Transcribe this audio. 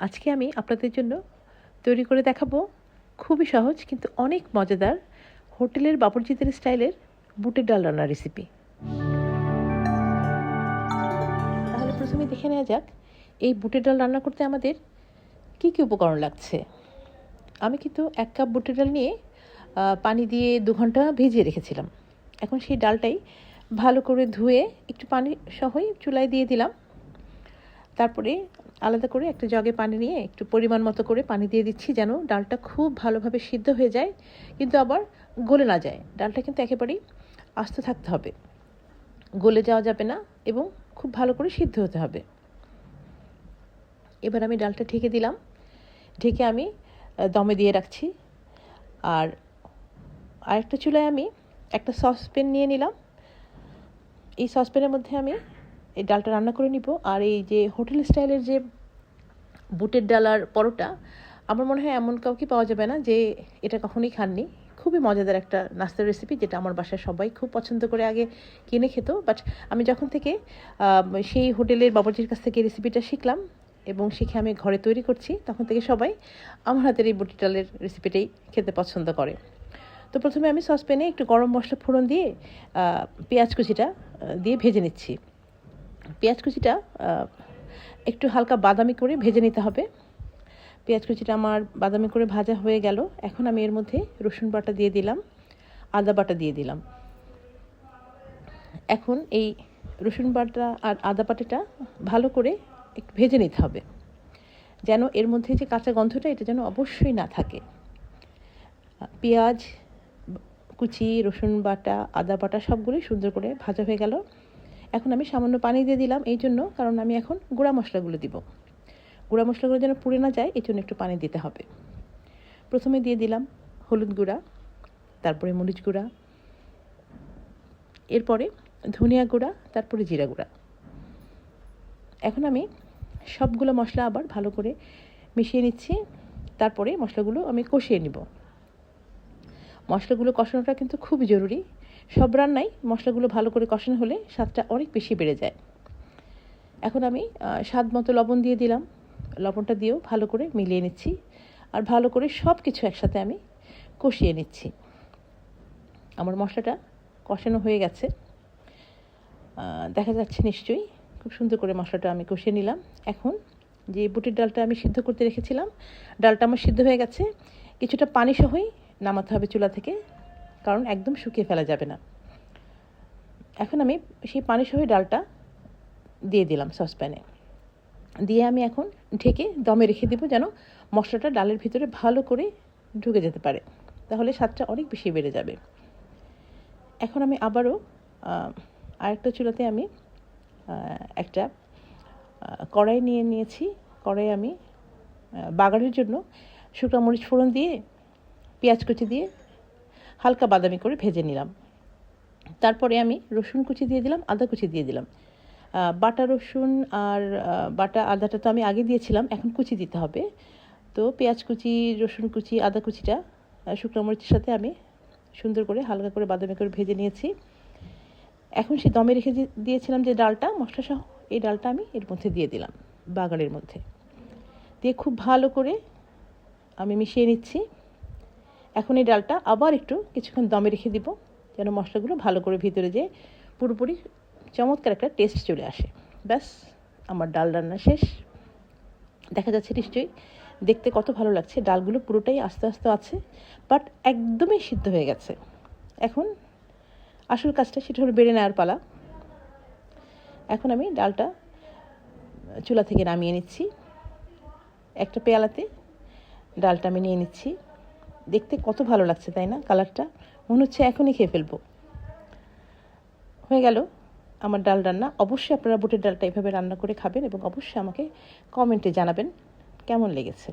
আজকে আমি আপনাদের জন্য তৈরি করে দেখাবো খুবই সহজ কিন্তু অনেক মজাদার হোটেলের বাবুর্চিদের স্টাইলের বুটের ডাল রান্নার রেসিপি। তাহলে প্রথমে দেখে নেওয়া যাক এই বুটের ডাল রান্না করতে আমাদের কী কী উপকরণ লাগছে। আমি কিন্তু 1 কাপ বুটের ডাল নিয়ে পানি দিয়ে 2 ঘন্টা ভিজিয়ে রেখেছিলাম। এখন সেই ডালটাই ভালো করে ধুয়ে একটু পানি সহই চুলায় দিয়ে দিলাম। তারপরে আলাদা করে একটা জগে পানি নিয়ে একটু পরিমাণ মতো করে পানি দিয়ে দিচ্ছি, যেন ডালটা খুব ভালোভাবে সিদ্ধ হয়ে যায়, কিন্তু আবার গলে না যায়। ডালটা কিন্তু একেবারেই আস্ত থাকতে হবে, গলে যাওয়া যাবে না এবং খুব ভালো করে সিদ্ধ হতে হবে। এবার আমি ডালটা ঢেকে দিলাম, ঢেকে আমি দমে দিয়ে রাখছি। আর আরেকটা চুলায় আমি একটা সসপ্যান নিয়ে নিলাম। এই সসপ্যানের মধ্যে আমি এই ডালটা রান্না করে নিব। আর এই যে হোটেল স্টাইলের যে বুটের ডাল আর পরোটা, আমার মনে হয় এমন কাউকে পাওয়া যাবে না যে এটা কখনোই খাননি। খুবই মজাদার একটা নাস্তার রেসিপি, যেটা আমার বাসায় সবাই খুব পছন্দ করে আগে কিনে খেত। বাট আমি যখন থেকে সেই হোটেলের বাবুর্চির কাছ থেকে রেসিপিটা শিখলাম এবং শিখে আমি ঘরে তৈরি করছি, তখন থেকে সবাই আমার হাতের এই বুটের ডালের রেসিপিটাই খেতে পছন্দ করে। তো প্রথমে আমি সসপ্যানে একটু গরম মশলা ফোড়ন দিয়ে পেঁয়াজ কুচিটা দিয়ে ভেজে নিচ্ছি। পেঁয়াজ কুচিটা একটু হালকা বাদামি করে ভেজে নিতে হবে। পেঁয়াজ কুচিটা আমার বাদামি করে ভাজা হয়ে গেল। এখন আমি এর মধ্যে রসুন বাটা দিয়ে দিলাম, আদা বাটা দিয়ে দিলাম। এখন এই রসুন বাটা আর আদা বাটাটা ভালো করে একটু ভেজে নিতে হবে, যেন এর মধ্যে যে কাঁচা গন্ধটা এটা যেন অবশ্যই না থাকে। পেঁয়াজ কুচি, রসুন বাটা, আদা বাটা সবগুলোই সুন্দর করে ভাজা হয়ে গেল। এখন আমি সামান্য পানি দিয়ে দিলাম, এই জন্য কারণ আমি এখন গুঁড়া মশলাগুলো দিব। গুঁড়া মশলাগুলো যেন পুড়ে না যায়, এই জন্য একটু পানি দিতে হবে। প্রথমে দিয়ে দিলাম হলুদ গুঁড়া, তারপরে মরিচ গুঁড়া, এরপরে ধনিয়া গুঁড়া, তারপরে জিরা গুঁড়া। এখন আমি সবগুলো মশলা আবার ভালো করে মিশিয়ে নিচ্ছি। তারপরে মশলাগুলো আমি কষিয়ে নিব। মশলাগুলো কষানোটা কিন্তু খুবই জরুরি। সব রান্নায় মশলাগুলো ভালো করে কষানো হলে স্বাদটা অনেক বেশি বেড়ে যায়। এখন আমি স্বাদ মতো লবণ দিয়ে দিলাম। লবণটা দিয়েও ভালো করে মিলিয়ে নিচ্ছি, আর ভালো করে সব কিছু একসাথে আমি কষিয়ে নিচ্ছি। আমার মশলাটা কষানো হয়ে গেছে, দেখা যাচ্ছে নিশ্চয়ই। খুব সুন্দর করে মশলাটা আমি কষিয়ে নিলাম। এখন যে বুটের ডালটা আমি সিদ্ধ করতে রেখেছিলাম, ডালটা আমার সিদ্ধ হয়ে গেছে। কিছুটা পানি সহই নামাতে হবে চুলা থেকে, কারণ একদম শুকিয়ে ফেলা যাবে না। এখন আমি সেই পানি সহই ডালটা দিয়ে দিলাম সসপ্যানে, দিয়ে আমি এখন ঢেকে দমে রেখে দেবো, যেন মশলাটা ডালের ভিতরে ভালো করে ঢুকে যেতে পারে, তাহলে স্বাদটা অনেক বেশি বেড়ে যাবে। এখন আমি আবারও আরেকটা চুলাতে আমি একটা কড়াই নিয়ে নিয়েছি। কড়াই আমি বাগারের জন্য শুকনো মরিচ ফোড়ন দিয়ে পেঁয়াজ কুচি দিয়ে হালকা বাদামি করে ভেজে নিলাম। তারপরে আমি রসুন কুচি দিয়ে দিলাম, আদা কুচি দিয়ে দিলাম। বাটা রসুন আর বাটা আদাটা তো আমি আগে দিয়েছিলাম, এখন কুচি দিতে হবে। তো পেঁয়াজ কুচি, রসুন কুচি, আদা কুচিটা শুকনো মরিচের সাথে আমি সুন্দর করে হালকা করে বাদামি করে ভেজে নিয়েছি। এখন সে দমে রেখে দিয়েছিলাম যে ডালটা মশলা সহ, এই ডালটা আমি এর মধ্যে দিয়ে দিলাম, বাগারের মধ্যে দিয়ে খুব ভালো করে আমি মিশিয়ে নিচ্ছি। এখন এই ডালটা আবার একটু কিছুক্ষণ দমে রেখে দিব, যেন মশলাগুলো ভালো করে ভিতরে যেয়ে পুরোপুরি চমৎকার একটা টেস্ট চলে আসে। ব্যাস, আমার ডাল রান্না শেষ। দেখা যাচ্ছে নিশ্চয়ই দেখতে কত ভালো লাগছে। ডালগুলো পুরোটাই আস্তে আস্তে আছে, বাট একদমই সিদ্ধ হয়ে গেছে। এখন আসল কাজটা সেটা হলো বেড়ে নেওয়ার পালা। এখন আমি ডালটা চুলা থেকে নামিয়ে নিচ্ছি। একটা পেয়ালাতে ডালটা আমি নিয়ে নিচ্ছি। দেখতে কত ভালো লাগছে, তাই না? কালারটা মনে হচ্ছে এখনই খেয়ে ফেলবো। হয়ে গেল আমার ডাল রান্না। অবশ্যই আপনারা বুটের ডালটা এভাবে রান্না করে খাবেন এবং অবশ্যই আমাকে কমেন্টে জানাবেন কেমন লেগেছে।